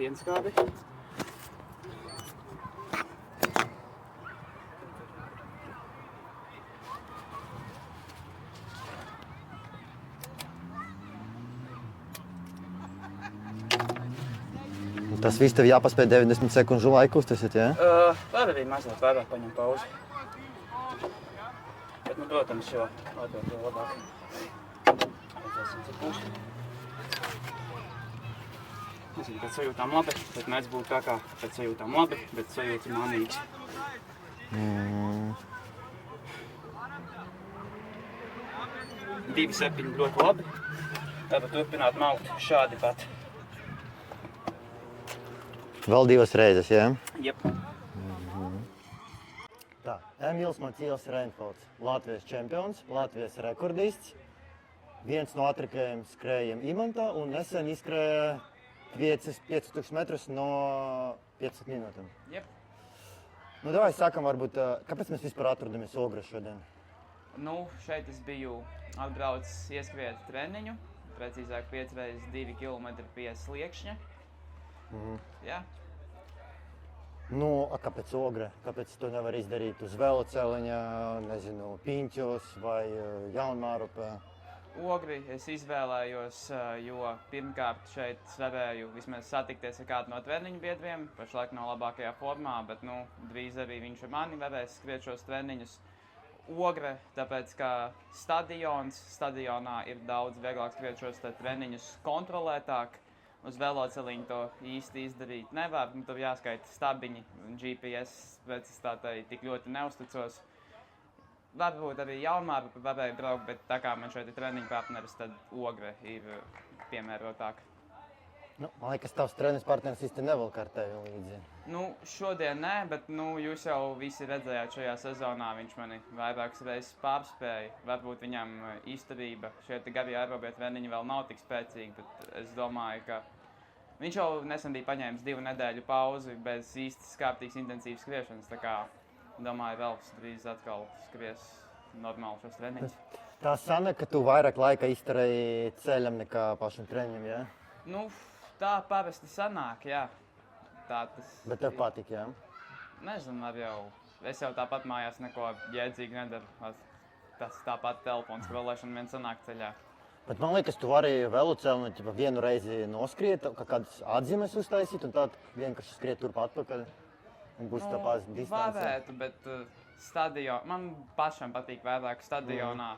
pienskābi. Tas viss tev jāpaspēj 90 sekundžu laiku uztaisīt, jā? Var arī mazliet vairāk paņem pauzi. Bet, nu, protams, jo ātrāk, jo labāk. Redzēsim, cik būs. Nezinu, pēc sajūtām labi, bet mēdz būt tā kā pēc sajūtām labi, bet sajūta manīgs. Divi septiņi ļoti labi. Tāpēc turpināt maukt šādi pat. Vēl 2 reizes, jā? Jep. Tā, Emīls Macīls Reinfelds, Latvijas čempions, Latvijas rekordists, viens no ātrākajiem skrējiem Imantā un nesen izskrēja 5000 metrus no 15 minūtēm. Jep. Nu, davai sākam varbūt, kāpēc mēs vispār atrodamies Ogrā šodien? Nu, šeit es biju atbraucis ieskriet treniņu, precīzāk 5x2 km pie sliekšņa. Jā. Nu, kāpēc Ogra? Kāpēc to nevar izdarīt uz veloceliņa, nezinu, Piņķos vai Jaunmārupē? Ogri es izvēlējos, jo pirmkārt šeit varēju vismaz satikties ar kādu no treniņu biedriem. Pašlaik nav labākajā formā, bet nu, drīz arī viņš ar mani varēs skriet šos treniņus. Ogre, tāpēc, ka stadionā ir daudz vieglāk skriet šos treniņus kontrolētāk. Uz veloceliņu to īsti izdarīt nevar, nu, tur jāskaita stabiņi, GPS precizitātei tik ļoti neusticos. Varbūt arī Jaunmārupe varēja braukt, bet tā kā man šeit ir treniņu partneris, tad Ogre ir piemērotāka. Nu, man liekas, tavs treneris partneris īsti nevelk ar tevi līdzi. Nu, šodien nē, bet nu, jūs jau visi redzējāt šajā sezonā, viņš mani vairākas reizes pārspēja. Varbūt viņam izturība, šie garie aerobie treniņi vēl nav tik spēcīgi, bet es domāju, ka viņš jau nesen bija paņēmis 2 nedēļu pauzi bez īstas kārtīgas intensīvas skriešanas, tā kā domāju, vēl drīz atkal skries normāli šos treniņus. Tā sanāk, ka tu vairāk laika izturēji ceļam nekā pašam treniņam, jā? Nu, tā parasti sanāk, jā. Tā tas... Bet tev patīk, jā? Nezinu, es jau tāpat mājās neko jēdzīgi nedaru. Tas tāpat telefons skrolēšana vien sanāk ceļā. Bet man liekas, tu vari veloceliņu vienu reizi noskriet, kādas atzīmes uztaisīt un tad vienkārši skriet turp atpakaļ. Un būs tā pats distance. Varētu, bet man pašam patīk vairāk stadionā.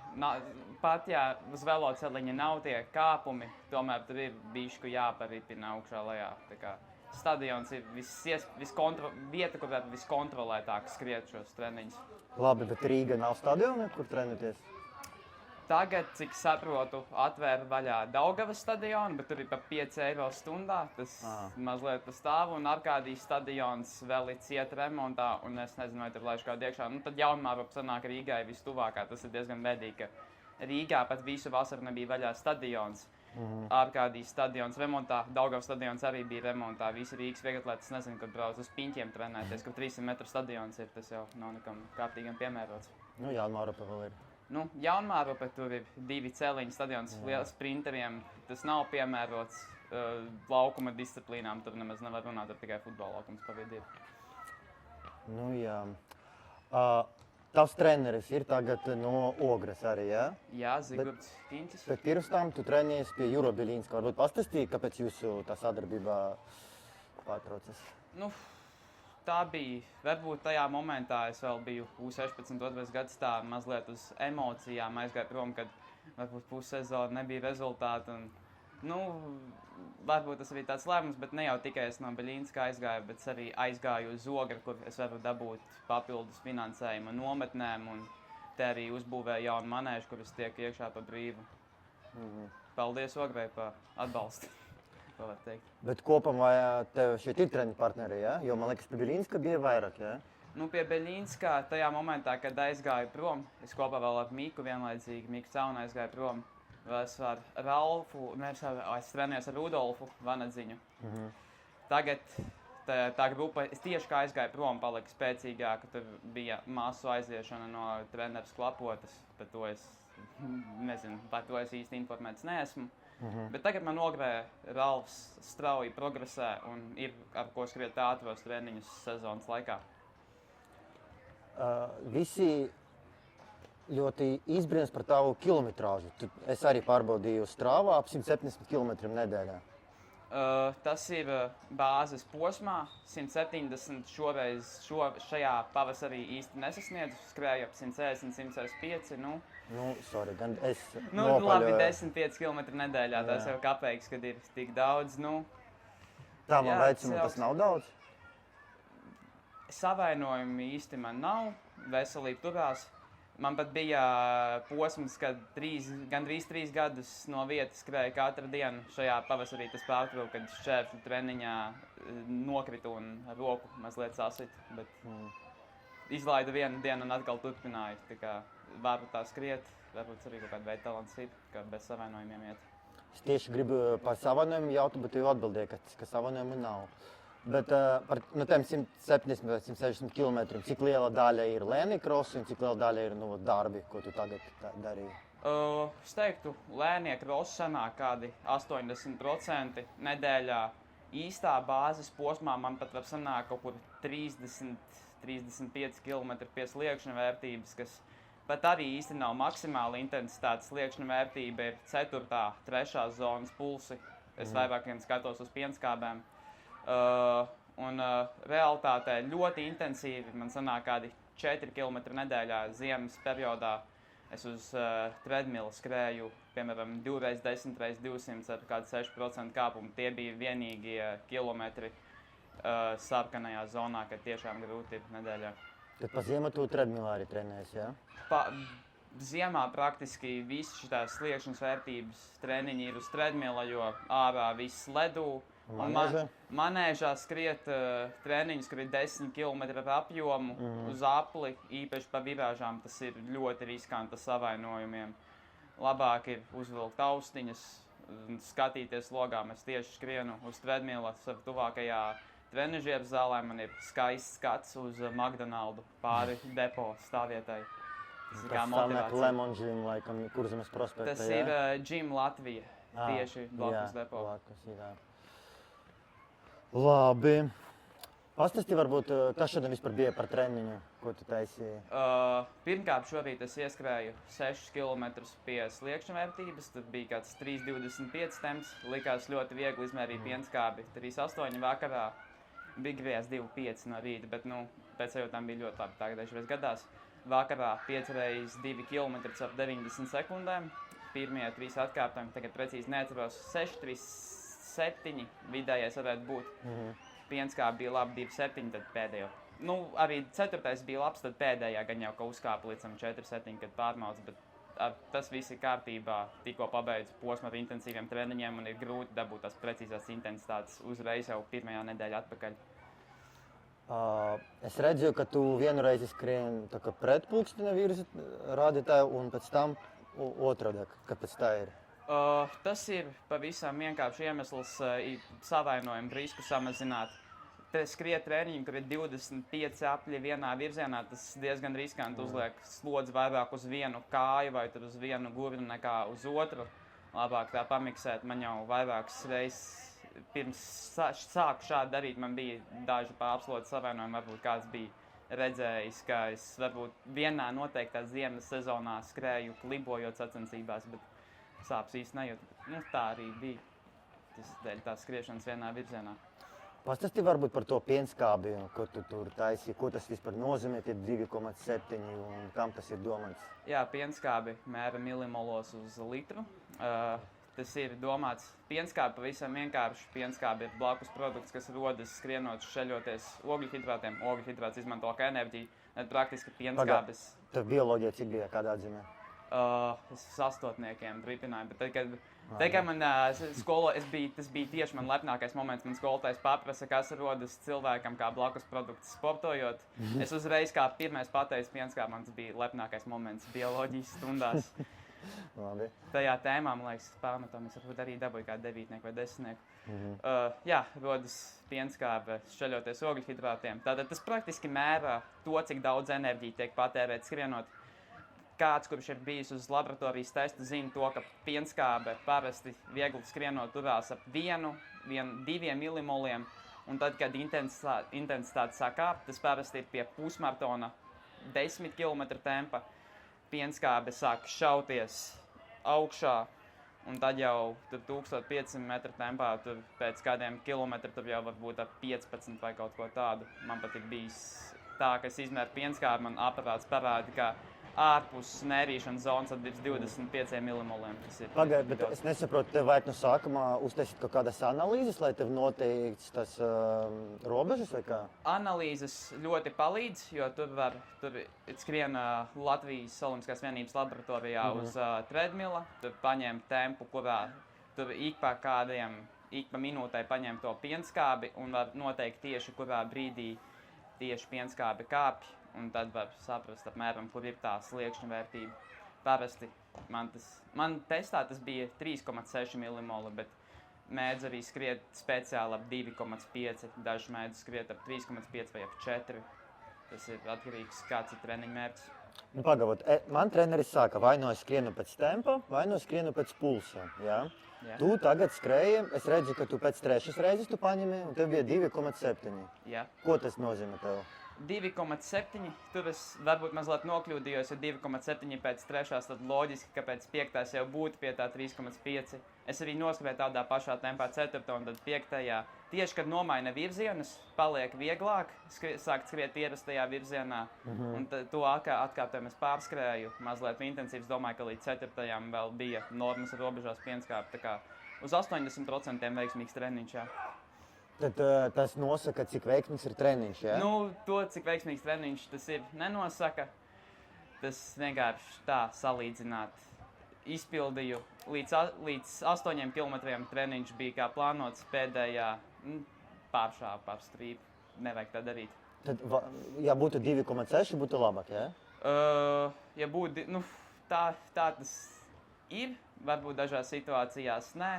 Pat ja uz veloceliņa nav tie kāpumi, tomēr tur ir bišķi jāparipina augšā lejā. Tā kā stadions ir vieta, kur var viskontrolētāk skriet šos treniņus. Labi, bet Rīga nav stadiona, kur trenēties? Tagad, cik saprotu, atvēra vaļā Daugavas stadionu, bet tur ir par 5 eiro stundā. Tas mazliet pastāv, un Arkādijas stadions vēl ir ciet remontā, un es nezinu, vai tur laiž kādu iekšā. Nu, tad Jaunmārupe sanāk Rīgai vistuvākā. Tas ir diezgan bēdīgi, ka Rīgā pat visu vasaru nebija vaļā stadions. Arkādijas stadions remontā, Daugavas stadions arī bija remontā. Visi Rīgas vieglatlētis nezinu, kad brauc uz Piņķiem trenēties, kur 300 metru stadions ir. Tas jau nav nekam kārtīgam piemērots. Nu, Jaunmārupe vēl ir. Nu, Jaunmārupe tur ir 2 celiņu stadions liels sprinteriem. Tas nav piemērots laukuma disciplīnām. Tur nemaz nevar runāt, tur tikai futbola laukums pa vidu ir. Nu, jā. Tavs treneris ir tagad no Ogras arī, jā? Jā, Zigords Piņķis. Bet pirms tam tu trenējies pie Juro Biļinska. Varbūt pastāstīji, kāpēc jūsu tā sadarbībā pārtraucas? Nu, tā bija, varbūt tajā momentā es vēl biju U16 2. gads tā mazliet uz emocijām aizgāju prom, kad varbūt pussezona nebija rezultāti. Un, nu, varbūt tas arī tāds lēmums, bet ne jau tikai es no Biļinska aizgāju, bet arī aizgāju uz Ogru, kur es varu dabūt papildus finansējumu nometnēm un te arī uzbūvēju jaunu manēžu, kur es tieku iekšā pa brīvu. Paldies Ograi par atbalstu. Var teikt. Bet kopumā tev šeit ir treniņu partneri, jā? Jo man liekas, pie Biļinska bija vairāk, jā? Nu, pie Biļinska tajā momentā, kad aizgāju prom, es kopā vēl ar Miku vienlaicīgi, Miku Caunu aizgāju prom. Es ar Ralfu, es trenējos ar Rudolfu Vanadziņu. Tagad tā grupa, es tieši kā aizgāju prom, palika spēcīgāka, tur bija masu aiziešana no treneras klapotas, par to es nezinu, par to es īsti informēts neesmu. Bet tagad man nogrēja Ralfs strauji progresē un ir ar ko skriet ātros treniņus sezonas laikā. Visi ļoti izbrīnas par tavu kilometrāžu. Es arī pārbaudīju Strāvā ap 170 km nedēļā. Tas ir bāzes posmā, 170 šajā pavasarī īsti nesasniedzu, skrēju ap 160, 165, Gan es labi, 15 km nedēļā, tas jau kapeiks, kad ir tik daudz, Tā man veicina, tas nav daudz? Savainojumi īsti man nav, veselība turās. Man pat bija posms, kad gandrīz 3 gadus no vietas skrēju katru dienu. Šajā pavasarī tas pārtrauka, kad šķēršļu treniņā nokritu un ar roku mazliet sasit. Bet izlaidu vienu dienu un atkal turpināju. Tā kā varu tā skriet, varbūt arī kaut kāda veida talants ir, ka bez savainojumiem iet. Es tieši gribu par savainojumiem jautāt, bet tu jau atbildēji, ka savainojumu nav. Bet par tiem 170 vai 160 km, cik liela daļa ir lēnie krosi un cik liela daļa ir darbi, ko tu tagad darīji? Es teiktu, lēnie krosi sanāk kādi 80% nedēļā. Īstā bāzes posmā man pat var sanākt kaut kur 30-35 km pie sliekšņa vērtības, kas pat arī īsti nav maksimāla intensitāte. Sliekšņa vērtība ir 4., 3. zonas pulsi. Es vairāk skatos uz pienskābēm. Realitātē ļoti intensīvi man sanāk kādi 4 km nedēļā ziemas periodā. Es uz treadmilla skrēju, piemēram, 2x10, 2x200 ar kādu 6% kāpumu. Tie bija vienīgie kilometri sarkanajā zonā, kad tiešām grūti ir nedēļā. Tad pa ziemu tu treadmillā arī trenējies, jā? Ziemā praktiski visas šitās sliekšņas vērtības treniņi ir uz treadmilla, jo ārā viss ledū. Manēžā skriet treniņus, kur ir 10 km ar apjomu uz apli, īpaši pa virāžām. Tas ir ļoti riskanti savainojumiem. Labāk ir uzvilkt austiņas, skatīties logā. Es tieši skrienu uz treadmilla tuvākajā trenižieru zālē. Man ir skaists skats uz McDonaldu pāri depo stāvvietai. Tas ir kā motivācija. Lemon Gym, laikam, Kurzemes prospektā, Tas ir Gym Latvija, tieši blakus depo. Labi. Pastāstīji varbūt, kas šodien vispār bija par treniņu, ko tu taisīji? Pirmkārt, šorīt es ieskrēju 6 km pie sliekšņa vērtības. Tad bija kāds 3,25 temps. Likās ļoti viegli izmērīt pienskābi. 3,8 vakarā. Bija griezt 2,5 no rīta, bet pēc sajūtām bija ļoti labi. Tagadējušais gadās. Vakarā 5x2 km ap 90 sekundēm. Pirmie 3 atkārtojumi, tagad precīzi neatceros, 6, 3, 7 vidējais varētu būt. Pienskābi bija labi 2,7, tad pēdējo. Arī 4. bija labs, tad pēdējā gan jau ka uzkāpa līdz 4,7, kad pārmauc, bet tas viss ir kārtībā. Tikko pabeidzu posmu ar intensīviem treniņiem un ir grūti dabūt tās precīzās intensitātes uzreiz jau pirmajā nedēļā atpakaļ. Es redzēju, ka tu vienu reizi skrieni pret pulksteni virzi rādītāju un pēc tam otrādi, kāpēc tā ir? Tas ir pavisam vienkārši iemesls savainojumu risku samazināt. Skriet treniņi, kur ir 25 apļi vienā virzienā, tas diezgan riskanti uzliek slodzi vairāk uz vienu kāju vai uz vienu gurnu nekā uz otru. Labāk tā pamiksēt. Man jau vairākas reizes pirms sāku šādi darīt, man bija daži pārapslodes savainojumi, varbūt kāds bija redzējis, ka es varbūt vienā noteiktā ziemas sezonā skrēju klibojot sacensībās, bet sāpes īsti nejūtu. Tā arī bija. Tas dēļ tās skriešanas vienā virzienā. Pastāstīji varbūt par to pienskābi, ko tu tur taisīji, ko tas vispār nozīmē, tie 2,7 un kam tas ir domāts? Jā, pienskābi mēra milimolos uz litru. Tas ir domāts pienskābi pavisam vienkārši. Pienskābi ir blakus produkts, kas rodas skrienot šeļoties ogļhidrātiem. Ogļhidrāts izmanto kā enerģiju, bet praktiski pienskābes. Tev bioloģija cik bija, kādā atzīmē? Es uz 8. ripināju, bet kad man tas bija tieši man lepnākais moments. Man skolotājs paprasa, kas rodas cilvēkam kā blakus produkts sportojot. Es uzreiz kā pirmais pateicu pienskābi, man tas bija lepnākais moments bioloģijas stundās. Labi. Tajā tēmā, man liekas, pārmetam es varbūt arī dabūju kā 9. vai 10. Rodas pienskābe šķeļoties ogļhidrātiem. Tātad tas praktiski mēra to, cik daudz enerģija tiek patērēt skrienot. kāds, kurš ir bijis uz laboratorijas testu, zina to, ka pienskābe parasti viegli skrienot turās ap 1-2 milimoliem. Un tad, kad intensitāte sakāp, tas parasti ir pie pusmaratona 10 km tempa. Pienskābe sāk šauties augšā, un tad jau 1500 metru tempā, pēc kādiem kilometriem, tur jau var būt ap 15 vai kaut ko tādu. Man pat ir bijis tā, ka es izmēru pienskābi, man aparāts parāda, ka ārpus nērīšanas zonas tad virs 25 milimoliem. Pagaid, bet es nesaprotu, tev vajag no sākumā uztaisīt kaut kādas analīzes, lai tev noteikts tas robežas vai kā? Analīzes ļoti palīdz, jo tur skrien Latvijas Olimpiskās vienības laboratorijā uz treadmilla, tur paņem tempu, kurā tur ik pa minūtē paņem to pienskābi un var noteikt tieši, kurā brīdī tieši pienskābe kāpj. Un tad var saprast, apmēram, kur ir tā sliekšņa vērtība. Parasti man testā tas bija 3,6 milimoli, bet mēdz arī skriet speciāli ap 2,5. Daži mēdz skriet ap 3,5 vai ap 4. Tas ir atkarīgs, kāds ir treniņa mērķis. Nu, pagaidot, man treneris saka, vai no es skrienu pēc tempa, vai no es skrienu pēc pulsa. Ja? Jā. Tu tagad skrēji, es redzu, ka tu pēc 3. reizes tu paņemi, un tev bija 2,7. Jā. Ko tas nozīmē tev? 2,7. Tur es varbūt mazliet nokļūdījos, jo 2,7 pēc 3. tad loģiski, ka pēc 5. jau būtu pie tā 3,5. Es arī noskrēju tādā pašā tempā 4. un tad 5. Tieši, kad nomaina virzienus, paliek vieglāk sākt skriet ierastajā virzienā. Un to atkāpēm es pārskrēju mazliet intensīvs. Domāju, ka līdz 4. vēl bija normas robežās pienskāpe. Tā kā uz 80% veiksmīgs treniņš, jā. Tad tas nosaka, cik veiksmīgs ir treniņš, ja? Nu, to, cik veiksmīgs treniņš tas ir, nenosaka. Tas vienkārši tā salīdzināt. Izpildīju līdz 8 kilometriem treniņš bija kā plānots, pēdējā pāršāva pār strīpu. Nevajag tā darīt. Tad, ja būtu 2,6, būtu labāk, ja? Ja būtu, tā tas ir, varbūt dažās situācijās nē.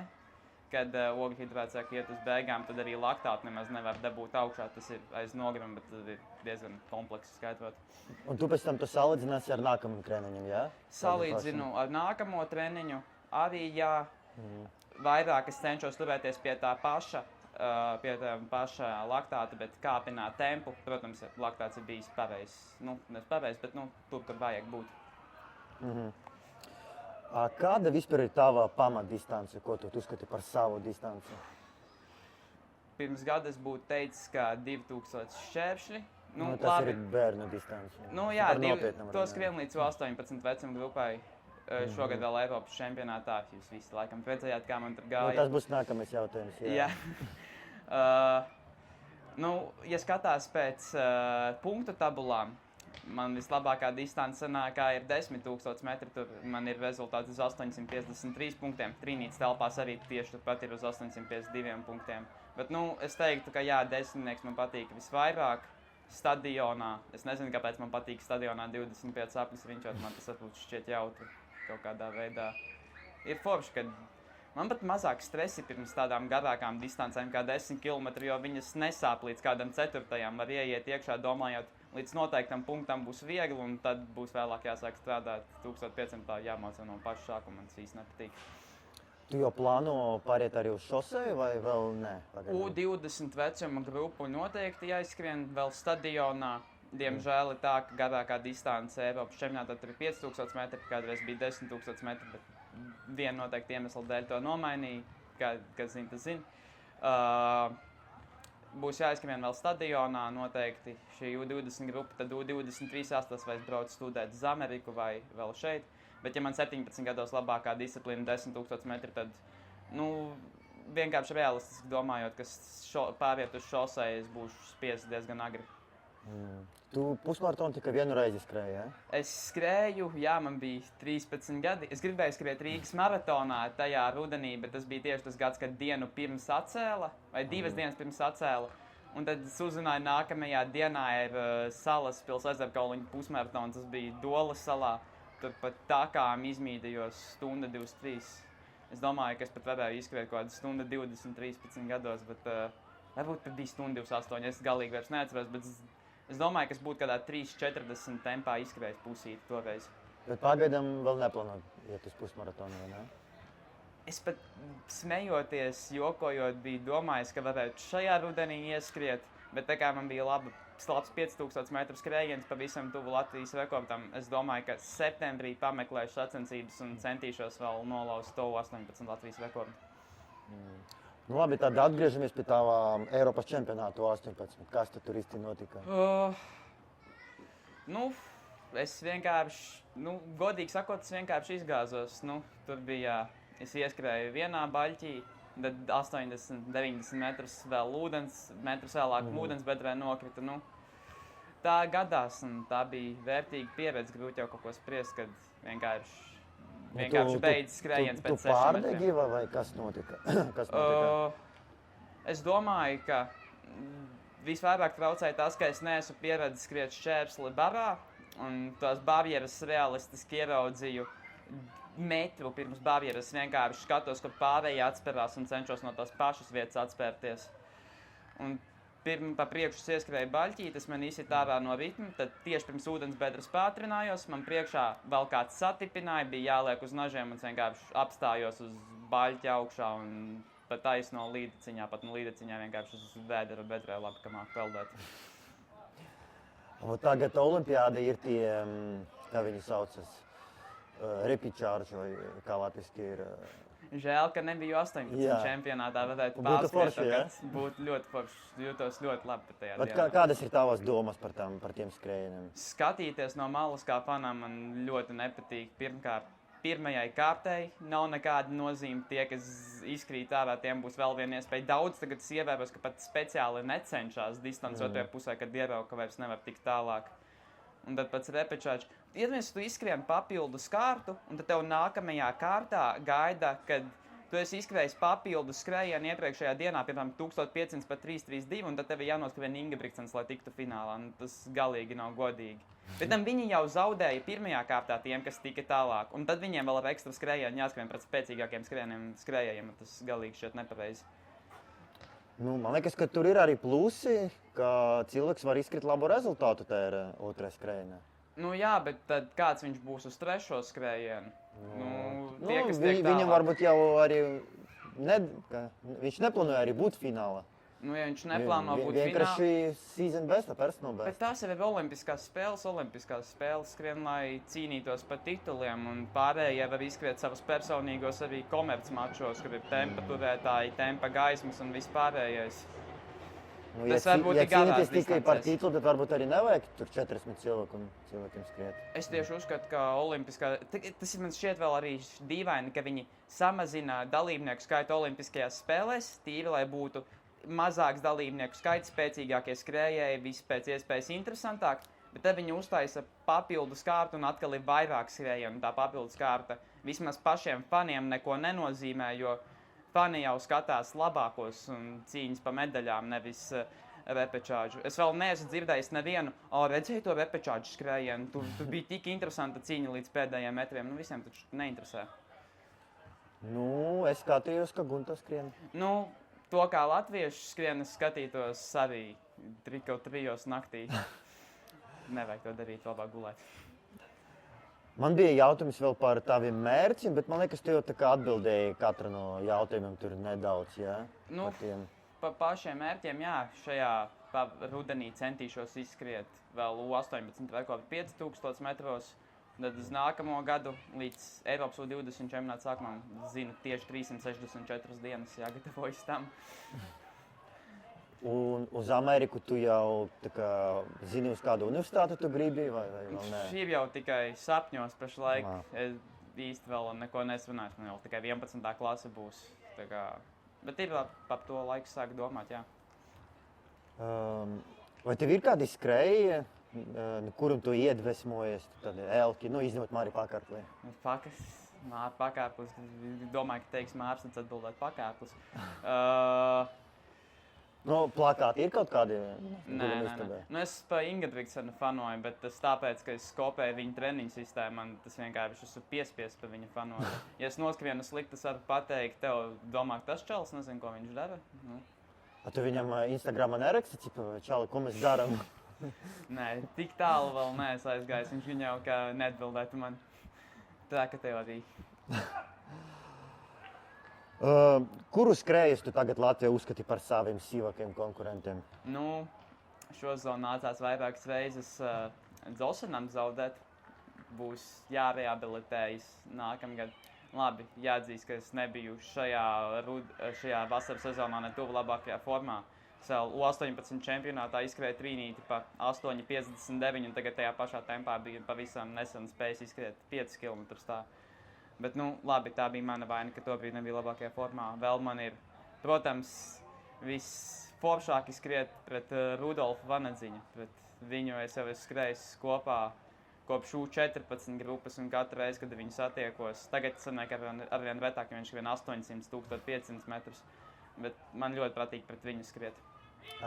Kad ogļhidrāts sāk iet uz beigām, tad arī laktātu nemaz nevar dabūt augšā. Tas ir aiz noguruma, bet tas ir diezgan komplekss skaitot. Un tu pēc tam to salīdzināsi ar nākamajam treniņam, jā? Salīdzinu ar nākamo treniņu. Arī, jā, vairāk es cenšos turēties pie tā paša laktāta, bet kāpināt tempu. Protams, laktāts ir bijis pareizs. Nevis pareizs, bet tur vajag būt. Kāda vispār ir tava pamatdistance, ko tu uzskati par savu distanci? Pirms gada es būtu teicis, ka 2000 šķēršļi. Tas labi. ir bērnu distance. Jā, to skrien līdz 18 vecuma grupai. Šogad vēl Eiropas čempionātā. Jūs visi laikam redzējāt, kā man tur gāja. Tas būs nākamais jautājums. Jā. Ja skatās pēc punktu tabulām, man vislabākā distance sanākā ir 10,000 metri. Tur man ir rezultāts uz 853 punktiem. Trīnītes telpās arī tieši turpat ir uz 852 punktiem. Bet, es teiktu, ka jā, desmitnieks man patīk visvairāk stadionā. Es nezinu, kāpēc man patīk stadionā 25 aplis riņķot. Man tas varbūt šķiet jautri kaut kādā veidā. Ir forši, kad man pat mazāk stresi pirms tādām garākām distancēm kā 10 km, jo viņas nesāp līdz kādam 4. Var ieiet iekšā domājot, līdz noteiktam punktam būs viegli, un tad būs vēlāk jāsāk strādāt 1500 jāmācā no paša sākuma. Man tas īsti nepatīk. Tu jau plāno pāriet arī uz šoseju vai vēl ne? U20 vecuma grupu noteikti jāizskrien vēl stadionā. Diemžēl ir tā, ka garākā distance Eiropas čempionātā tur ir 5000 metri, kādreiz bija 10,000 metri, bet viena noteikti iemesla dēļ to nomainīja, kas zina, tas zina. Būs jāizskrien vēl stadionā noteikti šī U20 grupa, tad U23 astas vai es braucu studēt uz Ameriku vai vēl šeit. Bet ja man 17 gados labākā disciplīna 10,000 metri, tad, vienkārši realistiski domājot, ka pāriet uz šoseju, es būšu spiests diezgan agri. Tu pusmaratonu tikai vienu reizi skrēji, ja? Es skrēju, jā, man bija 13 gadi. Es gribēju skriet Rīgas maratonā tajā rudenī, bet tas bija tieši tas gads, kad dienu pirms atcēla, vai 2 dienas pirms atcēla. Un tad es uzzināju, nākamajā dienā ir Salaspils ezerkauliņu pusmaratons, tas bija Dolas salā. Tur pat takām izmīdījos 1:23. Es domāju, ka es pat varēju izskriet kaut kādu 1:20, 13 gados, bet varbūt pat bija 1:28. Es galīgi vairs neatceros, bet es domāju, ka es būtu kādā 3:40 tempā izskrējis pusīti toreiz. Bet pagaidām vēl neplānoju iet uz pusmaratonu, vai ne? Es pat smejoties, jokojot, biju domājis, ka varētu šajā rudenī ieskriet, bet tā kā man bija labs 5000 metru skrējiens pavisam tuvu Latvijas rekordam, es domāju, ka septembrī pameklēšu sacensības un centīšos vēl nolauzt to 18 Latvijas rekordu. Nu, labi, tad atgriežamies pie tava Eiropas čempionātu 18. Kas tur īsti notika? Es vienkārši, godīgi sakot, es vienkārši izgāzos. Tur bija, es ieskrēju vienā baļķī, tad 80-90 metrus vēl metrus vēlāk ūdensbedrē nokrita. Tā gadās, un tā bija vērtīga pieredze. Grūti jau kaut ko spriest, kad vienkārši beidzas skrējiens pēc 6 metriem. Tu pārdegi vai kas notika? Es domāju, ka visvairāk traucēja tas, ka es neesmu pieredzējis skriet šķērsli barā, un tās barjeras realistiski ieraudzīju metru pirms barjeras. Vienkārši skatos, kur pārējie atspērās un cenšos no tās pašas vietas atspērties. Un pa priekšu ieskrēju baļķītes, man izsit ārā no ritma, tad tieši pirms ūdensbedres pātrinājos, man priekšā vēl kāds satipināja, bija jāliek uz nažiem un vienkārši apstājos uz baļķa augšā un pa taisno līdeciņā, pat no līdeciņā vienkārši uz vēdera bedrē labi, ka māk peldēt. Un tagad olimpiāda ir tie, kā viņi saucas, repičārži, vai kā latviski ir. Žēl, ka nebiju 18 čempionātā, varētu pārskriet, būtu ļoti forši, jūtos ļoti labi par tajā dienā. Kādas ir tavas domas par tiem skrējieniem? Skatīties no malas kā fanām man ļoti nepatīk. Pirmkārt, pirmajai kārtai nav nekāda nozīme. Tie, kas izkrīt ārā, tiem būs vēl viena iespēja. Daudz tagad es ievēros, ka pat speciāli necenšās distanci otrajā pusē, kad ierauga, ka vairs nevar tikt tālāk. Un tad pats repečāčs. Iedomājies, tu izskrien papildus kārtu, un tad tev nākamajā kārtā gaida, kad tu esi izskrējis papildus skrējienu iepriekšējā dienā, piemēram, 1500 pa 332, un tad tev ir jānoskrien Ingebrigtsens, lai tiktu finālā. Tas galīgi nav godīgi. Bet tam viņi jau zaudēja pirmajā kārtā tiem, kas tika tālāk, un tad viņiem vēl ar ekstra skrējienu jāskrien pret spēcīgākiem skrējējiem, tas galīgi šķiet nepareizi. Man liekas, ka tur ir arī plusi, ka cilvēks var izskriet labu rezultātu tajā otrajā skrējienā. Jā, bet tad kāds viņš būs uz trešo skrējienu? Viņam varbūt jau arī, viņš neplānoja arī būt finālā. Ja viņš neplāno būt finālā. Vienkārši season besta, personal besta. Bet tās jau ir olimpiskās spēles skrien, lai cīnītos par tituliem, un pārējie var izskriet savus personīgos arī komercmačos, kur ir tempa turētāji, tempa gaismas un vispārējais. Tas varbūt ir garās distancēs. Tikai par titulu, tad varbūt arī nevajag tur 40 cilvēkiem skriet. Es tieši uzskatu, ka tas man šķiet vēl arī dīvaini, ka viņi samazina dalībnieku skaitu olimpiskajās spēlēs, tīri, lai būtu mazāks dalībnieku skaits, spēcīgākie skrējēji, viss pēc iespējas interesantāk, bet tad viņi uztaisa papildus kārtu un atkal ir vairāk skrējienu. Tā papildus kārta vismaz pašiem faniem neko nenozīmē, jo fani jau skatās labākos un cīņas pa medaļām, nevis repečāžu. Es vēl neesmu dzirdējis nevienu, redzēju to repečāžu skrējienu, tur bija tik interesanta cīņa līdz pēdējiem metriem, visiem taču neinteresē. Es skatījos, ka Gunta skrien. To, kā latviešu skrien, es skatītos arī kaut 3 naktī. Nevajag to darīt, labāk gulēt. Man bija jautājums vēl par taviem mērķiem, bet man liekas, tu jau tā kā atbildēji katru no jautājumiem tur nedaudz, jā? Pa pašiem mērķiem, jā, šajā rudenī centīšos izskriet vēl U18 rekordu 5000 metros. Tad uz nākamo gadu līdz Eiropas U20 čempionāta sākumam zinu tieši 364 dienas jāgatavojas tam. Un uz Ameriku tu jau zini, uz kādu universitāti tu gribi vai vēl nē? Šī jau tikai sapņos pašlaik. Es īsti vēl neko nesvanāju, man jau tikai 11. klase būs. Bet ir par to laiku sāk domāt, jā. Vai tev ir kādi skrēji, kuram tu iedvesmojies, tad elki, izņemot Māri Pakārkli? Māri Pakārklis, domāju, ka teiks Mārs, tad atbildēt Pakārklis. Plakāti ir kaut kādi? Nē. Es pa Ingebrigtsenu fanoju, bet tas tāpēc, ka es kopēju viņa treniņu sistēmu, man tas vienkārši esmu piespiest pa viņa fanoju. Ja es noskrienu slikti, es varu pateikt tev, domā, ka tas čels, nezinu, ko viņš dara. Tu viņam Instagramā neraksti, čali, ko mēs darām? Nē, tik tālu vēl neesmu aizgājis, viņš jau kā neatbildētu man. Tā kategorija. Kuru skrējus tu tagad Latvijā uzskati par saviem sīvākiem konkurentiem? Nu, šo zonu nācās vairākas reizes Dzelsenam zaudēt. Būs jārehabilitējas nākamgad. Labi, jāatzīst, ka es nebiju šajā vasaras sezonā ne tuvu labākajā formā. Vēl U18 čempionātā izskrēja trīnīti pa 8,59 un tagad tajā pašā tempā bija pavisam nesen spējis izskriet 5 km tā. Bet, nu, labi, tā bija mana vaina, ka tobrīd nebija labākajā formā. Vēl man ir, protams, visforšāk izskriet pret Rudolfu Vanadziņu. Pret viņu es jau esmu skrējis kopā kopš U14 grupas un katru reizi, kad viņu satiekos. Tagad sanāk arvien retāk, ja viņš skrien 800, 1500 metrus. Bet man ļoti patīk pret viņu skriet.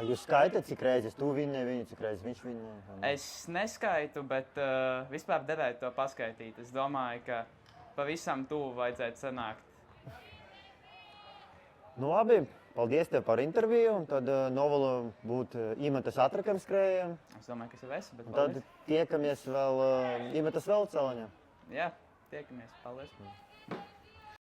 Jūs skaitat, cik reizes tu vinnēji viņu, cik reizes viņš vinnēja? Es neskaitu, bet vispār derētu to paskaitīt. Es domāju, ka pavisam tuvu vajadzētu sanākt. Nu labi, paldies tev par interviju, un tad novalu būt Imantas Atrakam skrējiem. Es domāju, ka es jau esmu, bet paldies. Tad tiekamies vēl Imantas vēl celeņā. Jā, tiekamies. Paldies.